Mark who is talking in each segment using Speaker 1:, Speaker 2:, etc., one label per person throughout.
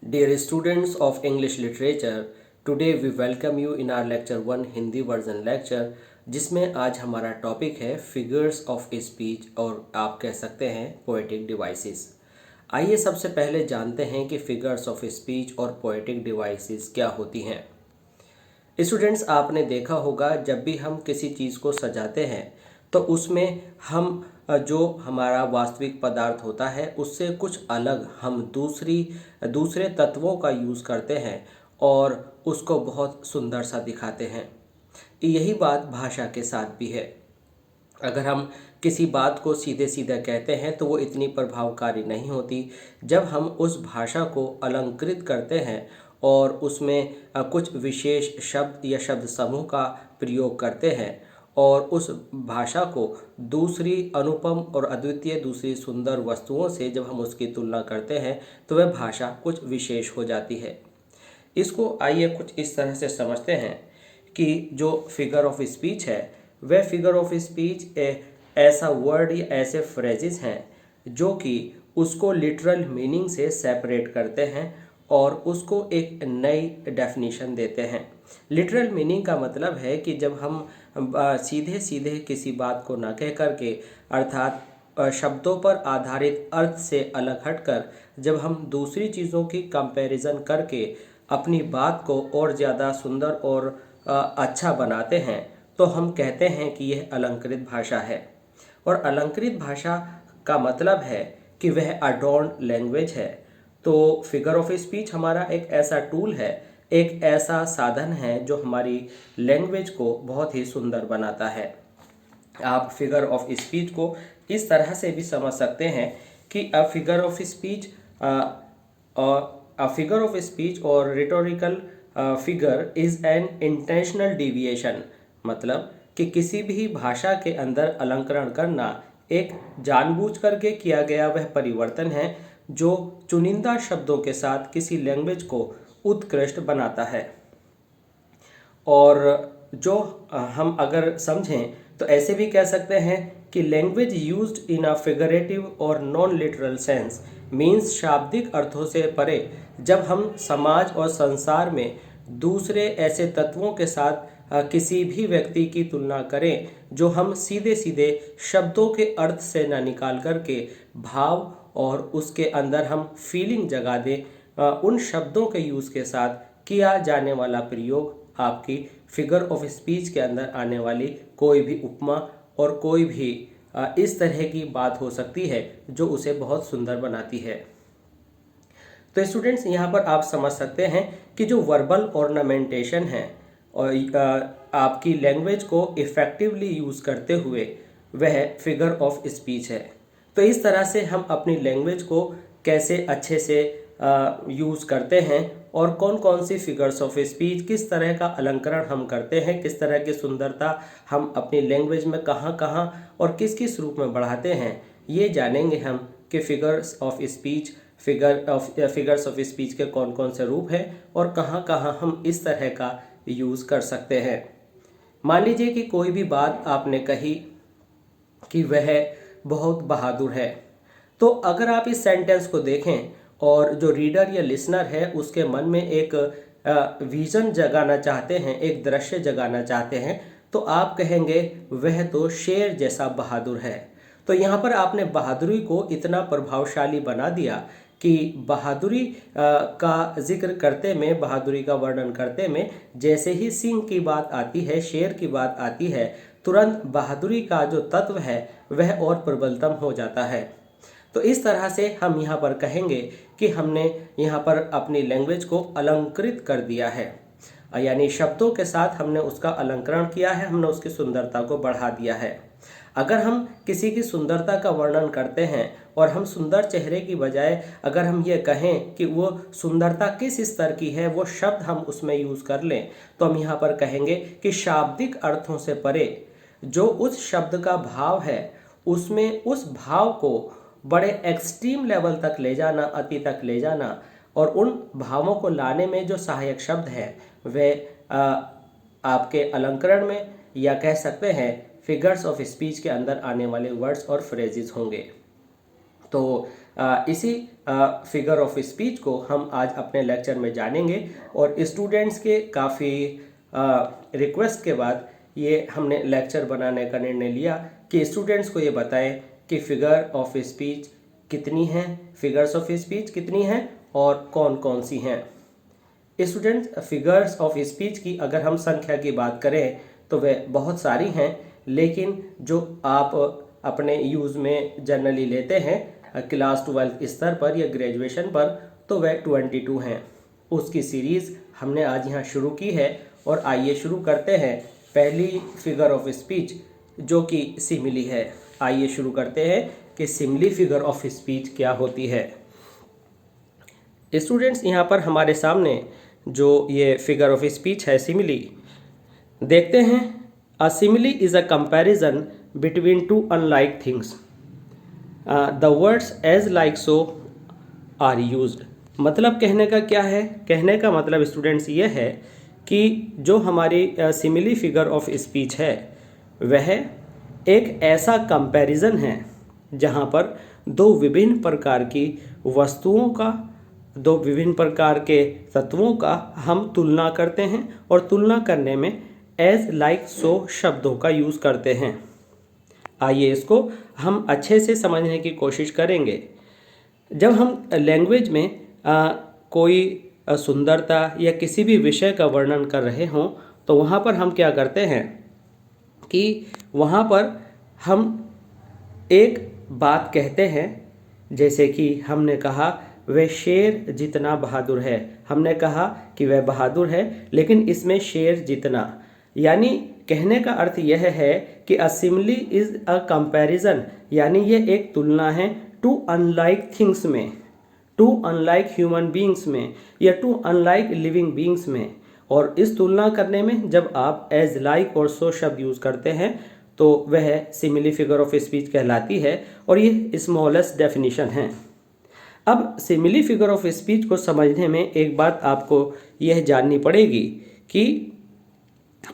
Speaker 1: Dear students of English Literature, today we welcome you in our lecture 1 Hindi version lecture, जिसमें आज हमारा topic है figures of speech और आप कह सकते हैं पोएटिक डिवाइसेस। आइए सबसे पहले जानते हैं कि फिगर्स ऑफ स्पीच और पोएटिक डिवाइसेस क्या होती हैं। स्टूडेंट्स, आपने देखा होगा जब भी हम किसी चीज़ को सजाते हैं तो उसमें हम जो हमारा वास्तविक पदार्थ होता है उससे कुछ अलग हम दूसरे तत्वों का यूज़ करते हैं और उसको बहुत सुंदर सा दिखाते हैं। यही बात भाषा के साथ भी है। अगर हम किसी बात को सीधे सीधे कहते हैं तो वो इतनी प्रभावकारी नहीं होती। जब हम उस भाषा को अलंकृत करते हैं और उसमें कुछ विशेष शब्द या शब्द समूह का प्रयोग करते हैं और उस भाषा को दूसरी अनुपम और अद्वितीय दूसरी सुंदर वस्तुओं से जब हम उसकी तुलना करते हैं तो वह भाषा कुछ विशेष हो जाती है। इसको आइए कुछ इस तरह से समझते हैं कि जो फिगर ऑफ स्पीच है वह फिगर ऑफ स्पीच ऐसा वर्ड या ऐसे फ्रेजेस हैं जो कि उसको लिटरल मीनिंग से सेपरेट करते हैं और उसको एक नई डेफिनेशन देते हैं। लिटरल मीनिंग का मतलब है कि जब हम सीधे सीधे किसी बात को न कह करके अर्थात शब्दों पर आधारित अर्थ से अलग हटकर जब हम दूसरी चीज़ों की कंपैरिजन करके अपनी बात को और ज़्यादा सुंदर और अच्छा बनाते हैं तो हम कहते हैं कि यह अलंकृत भाषा है। और अलंकृत भाषा का मतलब है कि वह अडॉर्न्ड लैंग्वेज है। तो फिगर ऑफ स्पीच हमारा एक ऐसा टूल है, एक ऐसा साधन है जो हमारी लैंग्वेज को बहुत ही सुंदर बनाता है। आप फिगर ऑफ स्पीच को इस तरह से भी समझ सकते हैं कि अ फिगर ऑफ स्पीच और rhetorical figure is an intentional deviation, मतलब कि किसी भी भाषा के अंदर अलंकरण करना एक जानबूझ करके किया गया वह परिवर्तन है जो चुनिंदा शब्दों के साथ किसी लैंग्वेज को उत्कृष्ट बनाता है। और जो हम अगर समझें तो ऐसे भी कह सकते हैं कि language used in a figurative और नॉन लिटरल सेंस मीन्स शाब्दिक अर्थों से परे जब हम समाज और संसार में दूसरे ऐसे तत्वों के साथ किसी भी व्यक्ति की तुलना करें जो हम सीधे सीधे शब्दों के अर्थ से न निकाल करके भाव और उसके अंदर हम फीलिंग जगा दें, उन शब्दों के यूज़ के साथ किया जाने वाला प्रयोग आपकी फिगर ऑफ स्पीच के अंदर आने वाली कोई भी उपमा और कोई भी इस तरह की बात हो सकती है जो उसे बहुत सुंदर बनाती है। तो स्टूडेंट्स, यहाँ पर आप समझ सकते हैं कि जो वर्बल ऑर्नामेंटेशन है और आपकी लैंग्वेज को इफ़ेक्टिवली यूज़ करते हुए वह फिगर ऑफ स्पीच है। तो इस तरह से हम अपनी लैंग्वेज को कैसे अच्छे से यूज़ करते हैं और कौन कौन सी फिगर्स ऑफ स्पीच, किस तरह का अलंकरण हम करते हैं, किस तरह की सुंदरता हम अपनी लैंग्वेज में कहाँ कहाँ और किस किस रूप में बढ़ाते हैं, ये जानेंगे हम कि फिगर्स ऑफ स्पीच के कौन कौन से रूप हैं और कहाँ कहाँ हम इस तरह का यूज़ कर सकते हैं। मान लीजिए कि कोई भी बात आपने कही कि वह बहुत बहादुर है, तो अगर आप इस सेंटेंस को देखें और जो रीडर या लिसनर है उसके मन में एक विज़न जगाना चाहते हैं, एक दृश्य जगाना चाहते हैं, तो आप कहेंगे वह तो शेर जैसा बहादुर है। तो यहाँ पर आपने बहादुरी को इतना प्रभावशाली बना दिया कि बहादुरी का जिक्र करते में, बहादुरी का वर्णन करते में जैसे ही सिंह की बात आती है, शेर की बात आती है, तुरंत बहादुरी का जो तत्व है वह और प्रबलतम हो जाता है। तो इस तरह से हम यहाँ पर कहेंगे कि हमने यहाँ पर अपनी लैंग्वेज को अलंकृत कर दिया है, यानी शब्दों के साथ हमने उसका अलंकरण किया है, हमने उसकी सुंदरता को बढ़ा दिया है। अगर हम किसी की सुंदरता का वर्णन करते हैं और हम सुंदर चेहरे की बजाय अगर हम ये कहें कि वो सुंदरता किस स्तर की है, वो शब्द हम उसमें यूज़ कर लें, तो हम यहाँ पर कहेंगे कि शाब्दिक अर्थों से परे जो उस शब्द का भाव है उसमें उस भाव को बड़े एक्सट्रीम लेवल तक ले जाना, अति तक ले जाना, और उन भावों को लाने में जो सहायक शब्द हैं वे आपके अलंकरण में या कह सकते हैं फिगर्स ऑफ स्पीच के अंदर आने वाले वर्ड्स और फ्रेजेस होंगे। तो इसी फिगर ऑफ स्पीच को हम आज अपने लेक्चर में जानेंगे। और स्टूडेंट्स के काफ़ी रिक्वेस्ट के बाद ये हमने लेक्चर बनाने का निर्णय लिया कि स्टूडेंट्स को ये बताएं कि फिगर ऑफ स्पीच कितनी हैं, फिगर्स ऑफ स्पीच कितनी हैं और कौन कौन सी हैं। स्टूडेंट्स, फिगर्स ऑफ स्पीच की अगर हम संख्या की बात करें तो वह बहुत सारी हैं, लेकिन जो आप अपने यूज़ में जनरली लेते हैं क्लास 12 स्तर पर या ग्रेजुएशन पर, तो वह 22 हैं। उसकी सीरीज़ हमने आज यहाँ शुरू की है और आइए शुरू करते हैं पहली फिगर ऑफ स्पीच जो कि सिमिली है। आइए शुरू करते हैं कि सिमिली फिगर ऑफ स्पीच क्या होती है। स्टूडेंट्स, यहाँ पर हमारे सामने जो ये फिगर ऑफ स्पीच है सिमिली, देखते हैं। A simile is a comparison between two unlike things, the words as like so are used. मतलब कहने का क्या है? कहने का मतलब स्टूडेंट्स ये है कि जो हमारी सिमिली फिगर ऑफ स्पीच है वह एक ऐसा कंपैरिजन है जहाँ पर दो विभिन्न प्रकार की वस्तुओं का, दो विभिन्न प्रकार के तत्वों का हम तुलना करते हैं और तुलना करने में एज लाइक सो शब्दों का यूज़ करते हैं। आइए इसको हम अच्छे से समझने की कोशिश करेंगे। जब हम लैंग्वेज में कोई सुंदरता या किसी भी विषय का वर्णन कर रहे हों तो वहाँ पर हम क्या करते हैं कि वहाँ पर हम एक बात कहते हैं, जैसे कि हमने कहा वह शेर जितना बहादुर है। हमने कहा कि वह बहादुर है, लेकिन इसमें शेर जितना, यानी कहने का अर्थ यह है कि अ सिमिली इज़ अ कंपैरिजन, यानी ये एक तुलना है टू अनलाइक थिंग्स में, टू अनलाइक ह्यूमन बींग्स में या टू अनलाइक लिविंग बींग्स में। और इस तुलना करने में जब आप एज लाइक और सो शब्द यूज़ करते हैं तो वह सिमिली फिगर ऑफ स्पीच कहलाती है और ये स्मॉलेस्ट डेफिनेशन है। अब सिमिली फिगर ऑफ स्पीच को समझने में एक बात आपको यह जाननी पड़ेगी कि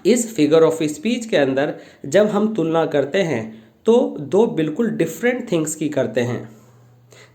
Speaker 1: इस फिगर ऑफ स्पीच के अंदर जब हम तुलना करते हैं तो दो बिल्कुल डिफरेंट थिंग्स की करते हैं।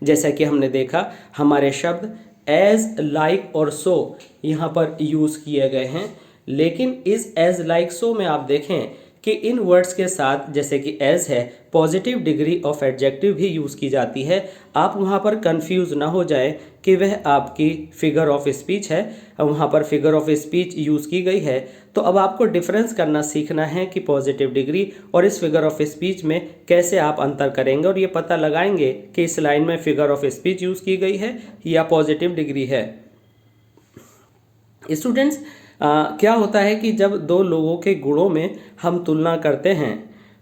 Speaker 1: जैसा कि हमने देखा हमारे शब्द एज, लाइक और सो यहाँ पर यूज़ किए गए हैं, लेकिन इस एज, लाइक, सो में आप देखें कि इन वर्ड्स के साथ जैसे कि एज है पॉजिटिव डिग्री ऑफ एडजेक्टिव भी यूज़ की जाती है। आप वहाँ पर कंफ्यूज ना हो जाएं कि वह आपकी फिगर ऑफ स्पीच है, वहाँ पर फिगर ऑफ स्पीच यूज़ की गई है। तो अब आपको डिफरेंस करना सीखना है कि पॉजिटिव डिग्री और इस फिगर ऑफ स्पीच में कैसे आप अंतर करेंगे और ये पता लगाएंगे कि इस लाइन में फिगर ऑफ स्पीच यूज़ की गई है या पॉजिटिव डिग्री है। स्टूडेंट्स, क्या होता है कि जब दो लोगों के गुणों में हम तुलना करते हैं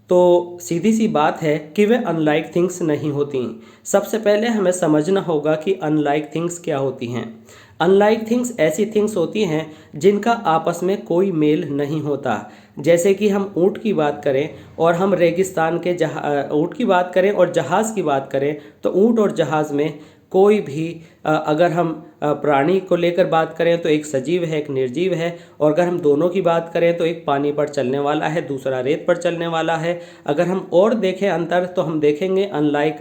Speaker 1: तो सीधी सी बात है कि वे अनलाइक थिंग्स नहीं होती। सबसे पहले हमें समझना होगा कि अनलाइक थिंग्स क्या होती हैं। अनलाइक थिंग्स ऐसी थिंग्स होती हैं जिनका आपस में कोई मेल नहीं होता। जैसे कि हम ऊँट की बात करें और हम रेगिस्तान के ऊँट की बात करें और जहाज़ की बात करें तो ऊँट और जहाज़ में कोई भी अगर हम प्राणी को लेकर बात करें तो एक सजीव है, एक निर्जीव है, और अगर हम दोनों की बात करें तो एक पानी पर चलने वाला है, दूसरा रेत पर चलने वाला है। अगर हम और देखें अंतर तो हम देखेंगे अनलाइक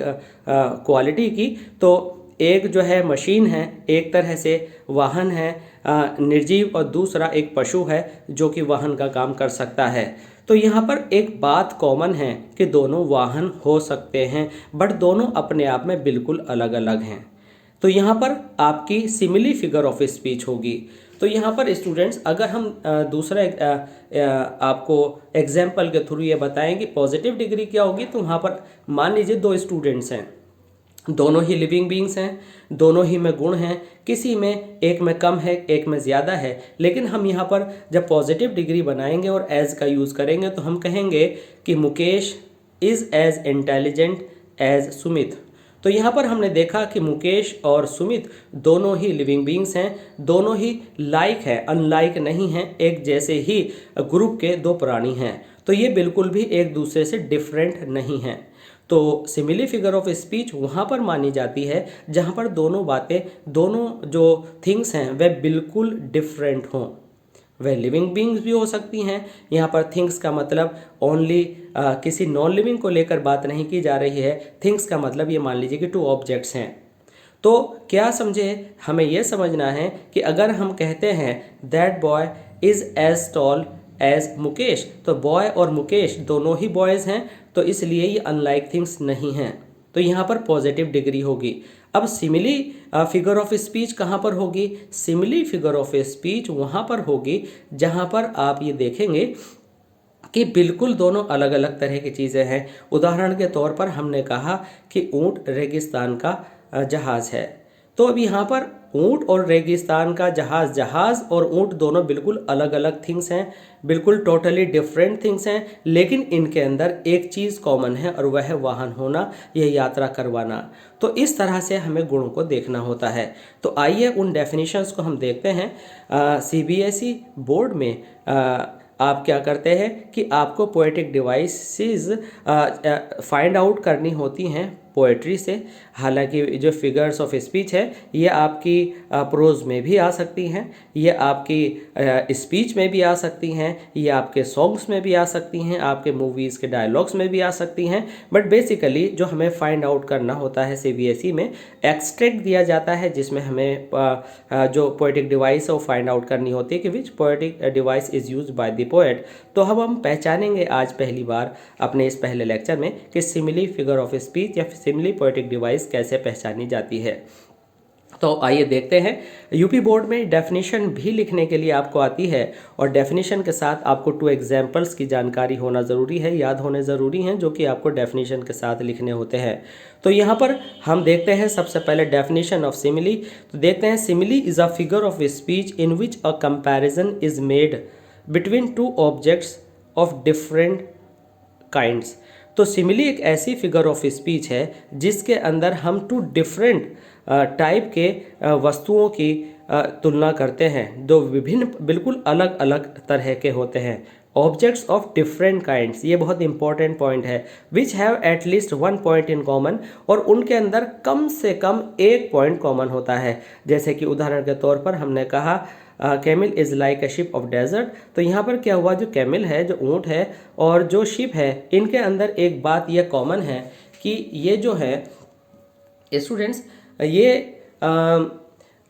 Speaker 1: क्वालिटी की, तो एक जो है मशीन है, एक तरह से वाहन है निर्जीव, और दूसरा एक पशु है जो कि वाहन का काम कर सकता है। तो यहाँ पर एक बात कॉमन है कि दोनों वाहन हो सकते हैं, बट दोनों अपने आप में बिल्कुल अलग अलग हैं। तो यहाँ पर आपकी सिमिली फिगर ऑफ स्पीच होगी। तो यहाँ पर स्टूडेंट्स, अगर हम दूसरा आपको एग्जाम्पल के थ्रू ये बताएं कि पॉजिटिव डिग्री क्या होगी, तो वहाँ पर मान लीजिए दो स्टूडेंट्स हैं, दोनों ही लिविंग बींग्स हैं, दोनों ही में गुण हैं, किसी में एक में कम है, एक में ज़्यादा है, लेकिन हम यहाँ पर जब पॉजिटिव डिग्री बनाएंगे और एज का यूज़ करेंगे तो हम कहेंगे कि Mukesh is as intelligent as Sumit. तो यहाँ पर हमने देखा कि मुकेश और सुमित दोनों ही लिविंग बींग्स हैं, दोनों ही लाइक है, अनलाइक नहीं हैं, एक जैसे ही ग्रुप के दो प्राणी हैं। तो ये बिल्कुल भी एक दूसरे से डिफरेंट नहीं हैं। तो सिमिली फिगर ऑफ स्पीच वहाँ पर मानी जाती है जहाँ पर दोनों बातें, दोनों जो थिंग्स हैं वह बिल्कुल डिफरेंट हों। वह लिविंग बींग्स भी हो सकती हैं। यहाँ पर थिंग्स का मतलब ओनली किसी नॉन लिविंग को लेकर बात नहीं की जा रही है। थिंग्स का मतलब ये मान लीजिए कि टू ऑब्जेक्ट्स हैं। तो क्या समझे, हमें यह समझना है कि अगर हम कहते हैं that boy is as tall as Mukesh, तो बॉय और मुकेश दोनों ही बॉयज़ हैं, तो इसलिए ये अनलाइक थिंग्स नहीं हैं, तो यहाँ पर पॉजिटिव डिग्री होगी। अब सिमिली फिगर ऑफ स्पीच कहाँ पर होगी? सिमिली फिगर ऑफ स्पीच वहाँ पर होगी जहाँ पर आप ये देखेंगे कि बिल्कुल दोनों अलग अलग तरह की चीज़ें हैं। उदाहरण के तौर पर हमने कहा कि ऊँट रेगिस्तान का जहाज़ है, तो अब यहाँ पर ऊँट और रेगिस्तान का जहाज़ और ऊँट दोनों बिल्कुल अलग अलग थिंग्स हैं, बिल्कुल टोटली डिफरेंट थिंग्स हैं, लेकिन इनके अंदर एक चीज़ कॉमन है और वह है वाहन होना, यह यात्रा करवाना। तो इस तरह से हमें गुणों को देखना होता है। तो आइए उन डेफिनेशंस को हम देखते हैं। CBSE बोर्ड में आप क्या करते हैं कि आपको पोएटिक डिवाइसेस फाइंड आउट करनी होती हैं पोएट्री से। हालांकि जो फिगर्स ऑफ स्पीच है ये आपकी प्रोज में भी आ सकती हैं, ये आपकी स्पीच में भी आ सकती हैं, ये आपके सॉन्ग्स में भी आ सकती हैं, आपके मूवीज़ के डायलॉग्स में भी आ सकती हैं। बट बेसिकली जो हमें फाइंड आउट करना होता है CBSE में एक्सट्रैक्ट दिया जाता है, जिसमें हमें जो पोएटिक डिवाइस है वो फाइंड आउट करनी होती है कि which poetic device is use by the poet. तो हम पहचानेंगे आज पहली बार अपने इस पहले लेक्चर में कि सिमिली फिगर ऑफ स्पीच या सिमिली पोएटिक डिवाइस कैसे पहचानी जाती है। तो आइए देखते हैं। यूपी बोर्ड में डेफिनेशन भी लिखने के लिए आपको आती है और डेफिनेशन के साथ आपको 2 एग्जाम्पल्स की जानकारी होना ज़रूरी है, याद होने ज़रूरी हैं, जो कि आपको डेफिनेशन के साथ लिखने होते हैं। तो यहाँ पर हम देखते हैं सबसे पहले डेफिनेशन ऑफ सिमिली। तो देखते हैं simile is a figure of speech in which a comparison is made between 2 objects of different kinds. तो सिमिली एक ऐसी फिगर ऑफ स्पीच है जिसके अंदर हम 2 डिफरेंट टाइप के वस्तुओं की तुलना करते हैं, दो विभिन्न बिल्कुल अलग अलग तरह के होते हैं। ऑब्जेक्ट्स ऑफ डिफरेंट काइंड्स, ये बहुत इंपॉर्टेंट पॉइंट है। Which have at least 1 point in common, और उनके अंदर कम से कम एक पॉइंट कॉमन होता है। जैसे कि उदाहरण के तौर पर हमने कहा camel is like a ship of desert. तो यहाँ पर क्या हुआ, जो कैमिल है, जो ऊँट है, और जो शिप है, इनके अंदर एक बात यह कॉमन है कि ये जो है स्टूडेंट्स, ये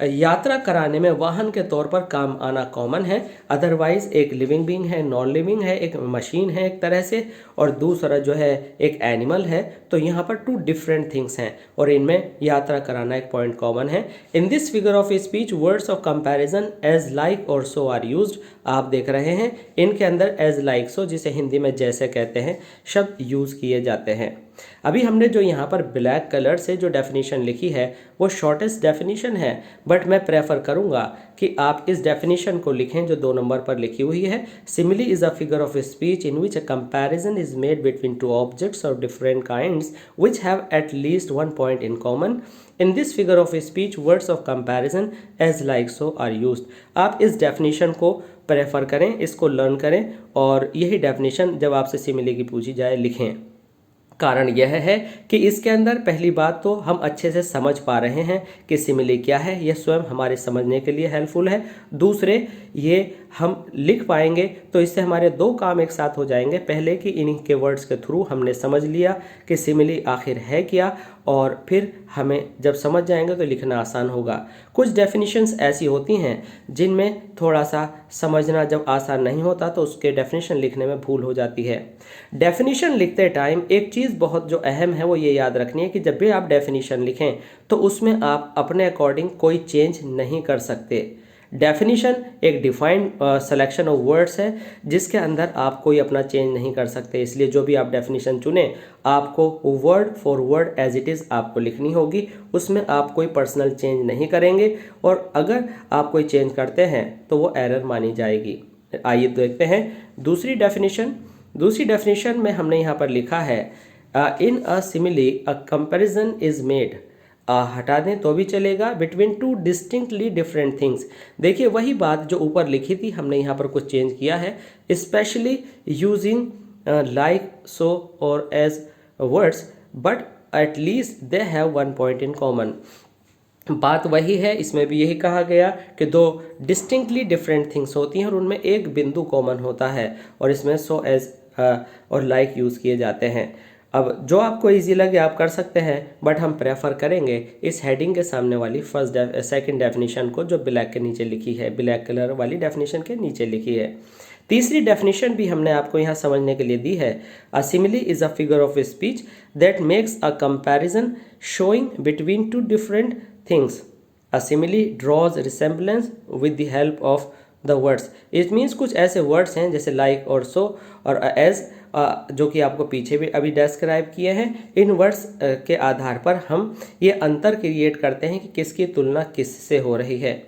Speaker 1: यात्रा कराने में वाहन के तौर पर काम आना कॉमन है। अदरवाइज एक लिविंग बीइंग है, नॉन लिविंग है, एक मशीन है एक तरह से, और दूसरा जो है एक एनिमल है। तो यहाँ पर 2 डिफरेंट थिंग्स हैं और इनमें यात्रा कराना एक पॉइंट कॉमन है। In this figure of speech words of comparison as like और सो आर यूज्ड। आप देख रहे हैं इनके अंदर एज लाइक सो, जिसे हिंदी में जैसे कहते हैं, शब्द यूज़ किए जाते हैं। अभी हमने जो यहाँ पर ब्लैक कलर से जो डेफिनेशन लिखी है वो शॉर्टेस्ट डेफिनेशन है, बट मैं प्रेफर करूँगा कि आप इस डेफिनेशन को लिखें जो 2 नंबर पर लिखी हुई है। Simile is a figure of speech in which a comparison is made between 2 objects of different kinds which have at least 1 point in common. In this figure of speech words of comparison as like so are used. आप इस definition को prefer करें, इसको learn करें, और यही definition जब आपसे सिमिली की पूछी जाए लिखें। कारण यह है कि इसके अंदर पहली बात तो हम अच्छे से समझ पा रहे हैं कि सिमिली क्या है, यह स्वयं हमारे समझने के लिए हेल्पफुल है। दूसरे, ये हम लिख पाएंगे तो इससे हमारे 2 काम एक साथ हो जाएंगे। पहले कि इन्हीं के वर्ड्स के थ्रू हमने समझ लिया कि सिमिली आखिर है क्या, और फिर हमें जब समझ जाएंगे तो लिखना आसान होगा। कुछ डेफिनेशंस ऐसी होती हैं जिनमें थोड़ा सा समझना जब आसान नहीं होता तो उसके डेफिनेशन लिखने में भूल हो जाती है। डेफिनेशन लिखते टाइम एक चीज़ बहुत जो अहम है वो ये याद रखनी है कि जब भी आप डेफिनेशन लिखें तो उसमें आप अपने अकॉर्डिंग कोई चेंज नहीं कर सकते। डेफिनेशन एक डिफाइंड सिलेक्शन ऑफ वर्ड्स है जिसके अंदर आप कोई अपना चेंज नहीं कर सकते, इसलिए जो भी आप डेफिनेशन चुने आपको word for word as it is आपको लिखनी होगी, उसमें आप कोई पर्सनल चेंज नहीं करेंगे, और अगर आप कोई चेंज करते हैं तो वो एरर मानी जाएगी। आइए देखते हैं दूसरी डेफिनेशन में हमने यहाँ पर लिखा है in a simile a comparison is made. हटा दें तो भी चलेगा, बिटवीन 2 डिस्टिंक्टली डिफरेंट थिंग्स। देखिए वही बात जो ऊपर लिखी थी हमने यहाँ पर कुछ चेंज किया है, स्पेशली यूजिंग लाइक सो और as words, but at least they have 1 point in common. बात वही है, इसमें भी यही कहा गया कि 2 डिस्टिंक्टली डिफरेंट थिंग्स होती हैं और उनमें एक बिंदु कॉमन होता है, और इसमें सो एज और लाइक यूज़ किए जाते हैं। अब जो आपको इजी लगे आप कर सकते हैं, बट हम प्रेफर करेंगे इस हेडिंग के सामने वाली सेकंड डेफिनेशन को, जो ब्लैक के नीचे लिखी है, ब्लैक कलर वाली डेफिनेशन के नीचे लिखी है। तीसरी डेफिनेशन भी हमने आपको यहाँ समझने के लिए दी है। A simile is a figure of speech that makes a comparison showing between two different things. A simile draws resemblance with the help of the words. It means कुछ ऐसे वर्ड्स हैं जैसे लाइक और सो और एज, जो कि आपको पीछे भी अभी डिस्क्राइब किए हैं। इन वर्ड्स के आधार पर हम ये अंतर क्रिएट करते हैं कि किसकी तुलना किससे हो रही है।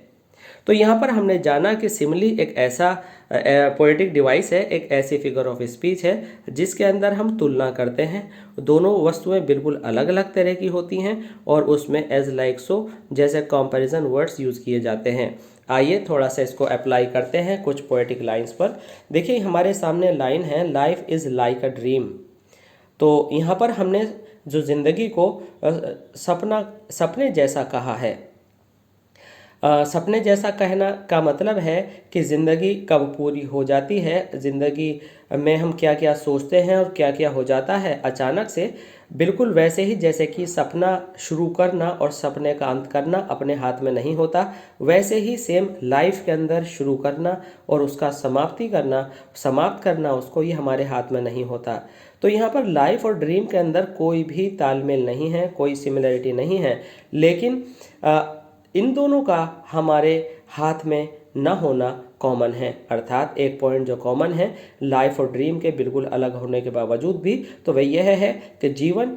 Speaker 1: तो यहाँ पर हमने जाना कि सिमिली एक ऐसा पोएटिक डिवाइस है, एक ऐसी फिगर ऑफ स्पीच है जिसके अंदर हम तुलना करते हैं। दोनों वस्तुएं बिल्कुल अलग अलग तरह की होती हैं और उसमें एज लाइक सो जैसे कंपैरिजन वर्ड्स यूज़ किए जाते हैं। आइए थोड़ा सा इसको अप्लाई करते हैं कुछ पोएटिक लाइंस पर। देखिए हमारे सामने लाइन है, life is like a dream. तो यहाँ पर हमने जो ज़िंदगी को सपने जैसा कहा है। सपने जैसा कहना का मतलब है कि ज़िंदगी कब पूरी हो जाती है, ज़िंदगी में हम क्या क्या सोचते हैं और क्या क्या हो जाता है अचानक से, बिल्कुल वैसे ही जैसे कि सपना शुरू करना और सपने का अंत करना अपने हाथ में नहीं होता, वैसे ही सेम लाइफ के अंदर शुरू करना और उसका समाप्त करना उसको, ये हमारे हाथ में नहीं होता। तो यहाँ पर लाइफ और ड्रीम के अंदर कोई भी तालमेल नहीं है, कोई सिमिलरिटी नहीं है, लेकिन इन दोनों का हमारे हाथ में न होना कॉमन है। अर्थात एक पॉइंट जो कॉमन है लाइफ और ड्रीम के बिल्कुल अलग होने के बावजूद भी, तो वह यह है कि जीवन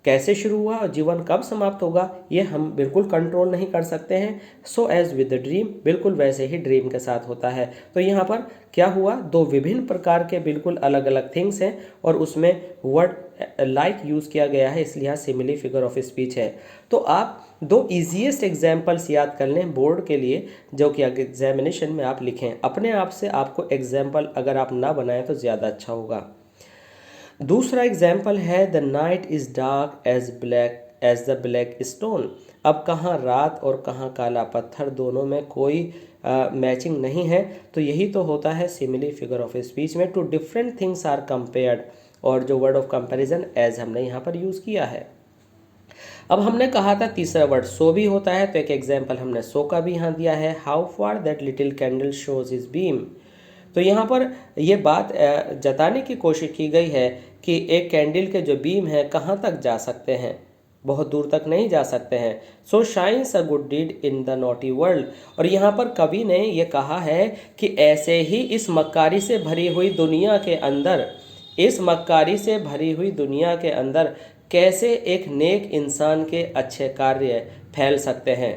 Speaker 1: कैसे शुरू हुआ और जीवन कब समाप्त होगा ये हम बिल्कुल कंट्रोल नहीं कर सकते हैं। So as with the dream, बिल्कुल वैसे ही ड्रीम के साथ होता है। तो यहाँ पर क्या हुआ, दो विभिन्न प्रकार के बिल्कुल अलग अलग थिंग्स हैं और उसमें वर्ड लाइक यूज़ किया गया है, इसलिए यहाँ सिमिली फिगर ऑफ स्पीच है। तो आप दो ईजीएस्ट एग्जाम्पल्स याद कर लें बोर्ड के लिए, जो कि एग्जामिनेशन में आप लिखें। अपने आप से आपको एग्जाम्पल अगर आप ना बनाएं तो ज़्यादा अच्छा होगा। दूसरा एग्जाम्पल है, the night is dark as the black stone. अब कहाँ रात और कहाँ काला पत्थर, दोनों में कोई मैचिंग नहीं है। तो यही तो होता है सिमिली फिगर ऑफ स्पीच में, two different things are compared, और जो वर्ड ऑफ कंपैरिजन एज हमने यहाँ पर यूज़ किया है। अब हमने कहा था तीसरा वर्ड सो भी होता है, तो एक एग्जाम्पल हमने सो का भी यहाँ दिया है, how far that little candle shows is beam. तो यहाँ पर यह बात जताने की कोशिश की गई है कि एक कैंडल के जो बीम है कहाँ तक जा सकते हैं, बहुत दूर तक नहीं जा सकते हैं। So shines a good deed in the naughty world. और यहाँ पर कवि ने ये कहा है कि ऐसे ही इस मक्कारी से भरी हुई दुनिया के अंदर, इस मक्कारी से भरी हुई दुनिया के अंदर कैसे एक नेक इंसान के अच्छे कार्य फैल सकते हैं।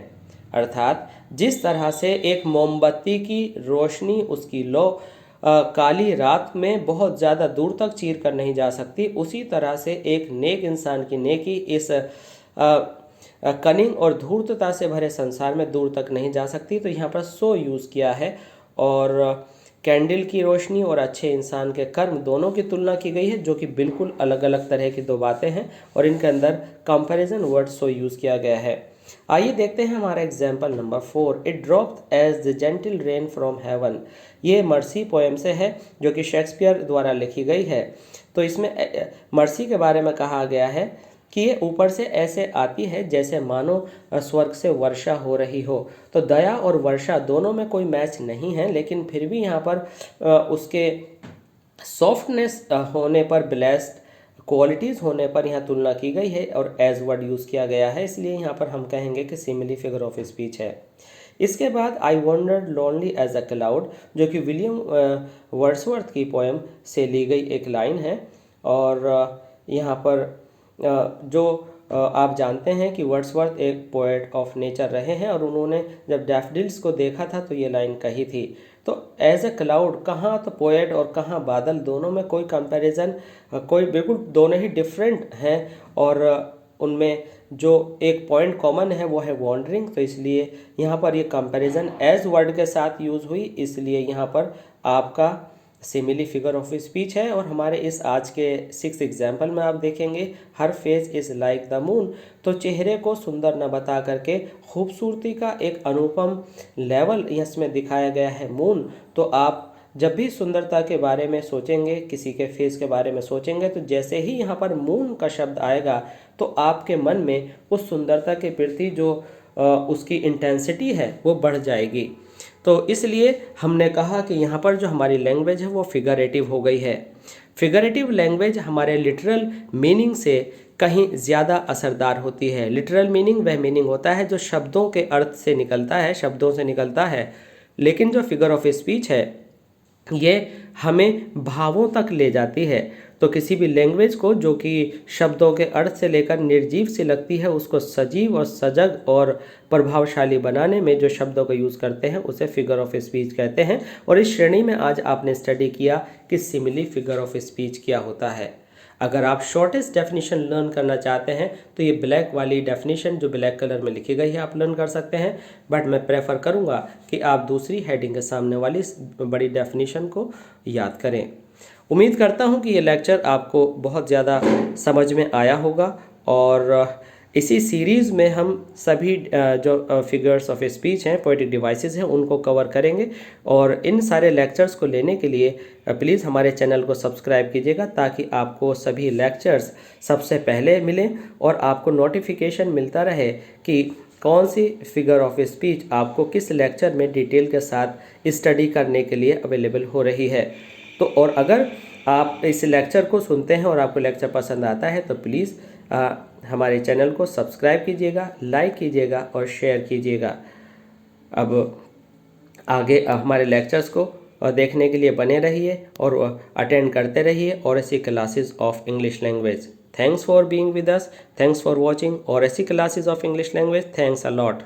Speaker 1: अर्थात जिस तरह से एक मोमबत्ती की रोशनी उसकी लो काली रात में बहुत ज़्यादा दूर तक चीर कर नहीं जा सकती, उसी तरह से एक नेक इंसान की नेकी इस कनिंग और धूर्तता से भरे संसार में दूर तक नहीं जा सकती। तो यहाँ पर सो यूज़ किया है और कैंडल की रोशनी और अच्छे इंसान के कर्म दोनों की तुलना की गई है, जो कि बिल्कुल अलग अलग तरह की दो बातें हैं और इनके अंदर कंपैरिजन वर्ड सो यूज़ किया गया है। आइए देखते हैं हमारा example number 4, it dropped as the gentle rain from heaven. ये मर्सी पोएम से है जो कि शेक्सपियर द्वारा लिखी गई है। तो इसमें मर्सी के बारे में कहा गया है कि ये ऊपर से ऐसे आती है जैसे मानो स्वर्ग से वर्षा हो रही हो। तो दया और वर्षा दोनों में कोई मैच नहीं है, लेकिन फिर भी यहाँ पर उसके सॉफ्टनेस होने पर, ब्लेस्ड क्वालिटीज़ होने पर यहाँ तुलना की गई है और एज वर्ड यूज़ किया गया है, इसलिए यहाँ पर हम कहेंगे कि सिमिली फिगर ऑफ स्पीच है। इसके बाद I wandered lonely as a cloud, जो कि विलियम वर्ड्सवर्थ की पोएम से ली गई एक लाइन है। और यहाँ पर जो आप जानते हैं कि वर्ड्सवर्थ एक पोएट ऑफ नेचर रहे हैं और उन्होंने जब डैफडिल्स को देखा था तो ये लाइन कही थी। तो एज ए क्लाउड, कहाँ तो पोएट और कहाँ बादल, दोनों में कोई कंपैरिजन, कोई बिल्कुल दोनों ही डिफरेंट हैं और उनमें जो एक पॉइंट कॉमन है वो है वॉन्डरिंग। तो इसलिए यहाँ पर ये कंपैरिजन एज वर्ड के साथ यूज़ हुई, इसलिए यहाँ पर आपका सिमिली फिगर ऑफ स्पीच है। और हमारे इस आज के 6 एग्जाम्पल में आप देखेंगे her face is like the moon. तो चेहरे को सुंदर न बता करके खूबसूरती का एक अनुपम लेवल इसमें दिखाया गया है मून। तो आप जब भी सुंदरता के बारे में सोचेंगे, किसी के फेस के बारे में सोचेंगे, तो जैसे ही यहाँ पर मून का शब्द आएगा तो आपके मन में उस सुंदरता के प्रति जो उसकी इंटेंसिटी है वो बढ़ जाएगी। तो इसलिए हमने कहा कि यहाँ पर जो हमारी लैंग्वेज है वो फिगरेटिव हो गई है। फिगरेटिव लैंग्वेज हमारे लिटरल मीनिंग से कहीं ज़्यादा असरदार होती है। लिटरल मीनिंग वह मीनिंग होता है जो शब्दों के अर्थ से निकलता है, शब्दों से निकलता है, लेकिन जो फिगर ऑफ स्पीच है ये हमें भावों तक ले जाती है। तो किसी भी लैंग्वेज को जो कि शब्दों के अर्थ से लेकर निर्जीव सी लगती है, उसको सजीव और सजग और प्रभावशाली बनाने में जो शब्दों का यूज़ करते हैं उसे फिगर ऑफ स्पीच कहते हैं। और इस श्रेणी में आज आपने स्टडी किया कि सिमिली फिगर ऑफ स्पीच क्या होता है। अगर आप शॉर्टेस्ट डेफिनेशन लर्न करना चाहते हैं तो ये ब्लैक वाली डेफिनेशन जो ब्लैक कलर में लिखी गई है आप लर्न कर सकते हैं, बट मैं प्रेफर करूँगा कि आप दूसरी हेडिंग के सामने वाली इस बड़ी डेफिनेशन को याद करें। उम्मीद करता हूँ कि ये लेक्चर आपको बहुत ज़्यादा समझ में आया होगा और इसी सीरीज़ में हम सभी जो फिगर्स ऑफ स्पीच हैं, पोएटिक डिवाइसेस हैं, उनको कवर करेंगे। और इन सारे लेक्चर्स को लेने के लिए प्लीज़ हमारे चैनल को सब्सक्राइब कीजिएगा ताकि आपको सभी लेक्चर्स सबसे पहले मिलें और आपको नोटिफिकेशन मिलता रहे कि कौन सी फिगर ऑफ स्पीच आपको किस लेक्चर में डिटेल के साथ स्टडी करने के लिए अवेलेबल हो रही है। तो और अगर आप इस लेक्चर को सुनते हैं और आपको लेक्चर पसंद आता है तो प्लीज़ हमारे चैनल को सब्सक्राइब कीजिएगा, लाइक कीजिएगा और शेयर कीजिएगा। अब आगे हमारे लेक्चर्स को देखने के लिए बने रहिए और अटेंड करते रहिए और ऐसी classes of English language. Thanks for being with us, thanks for watching और ऐसी classes of English language. Thanks a lot.